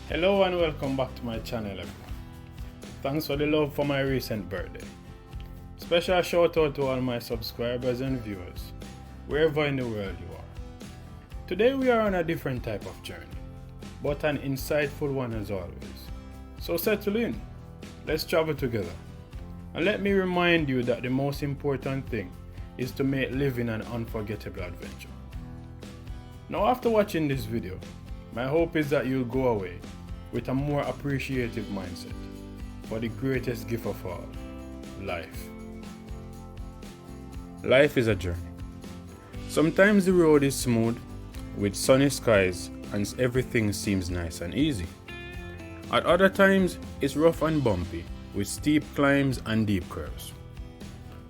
Hello and welcome back to my channel everyone. Thanks for the love for my recent birthday. Special shout out to all my subscribers and viewers, wherever in the world you are. Today we are on a different type of journey, but an insightful one as always. So settle in, let's travel together. And let me remind you that the most important thing is to make living an unforgettable adventure. Now after watching this video, my hope is that you'll go away with a more appreciative mindset for the greatest gift of all, life. Life is a journey. Sometimes the road is smooth with sunny skies and everything seems nice and easy. At other times, it's rough and bumpy with steep climbs and deep curves.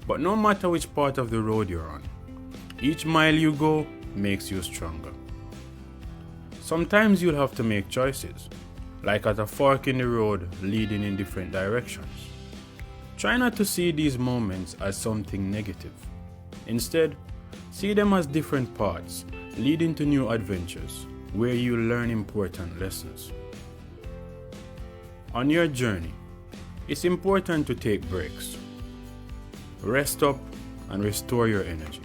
But no matter which part of the road you're on, each mile you go makes you stronger. Sometimes you'll have to make choices, like at a fork in the road leading in different directions. Try not to see these moments as something negative. Instead, see them as different paths leading to new adventures where you learn important lessons. On your journey, it's important to take breaks. Rest up and restore your energy.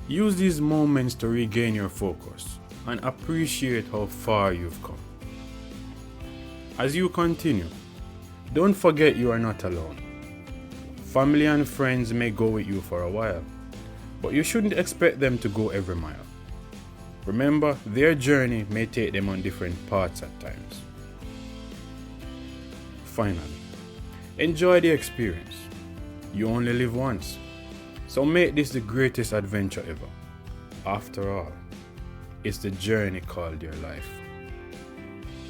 Use these moments to regain your focus and appreciate how far you've come. As you continue, don't forget you are not alone. Family and friends may go with you for a while, but you shouldn't expect them to go every mile. Remember, their journey may take them on different paths at times. Finally, enjoy the experience. You only live once, so make this the greatest adventure ever. After all, it's the journey called your life.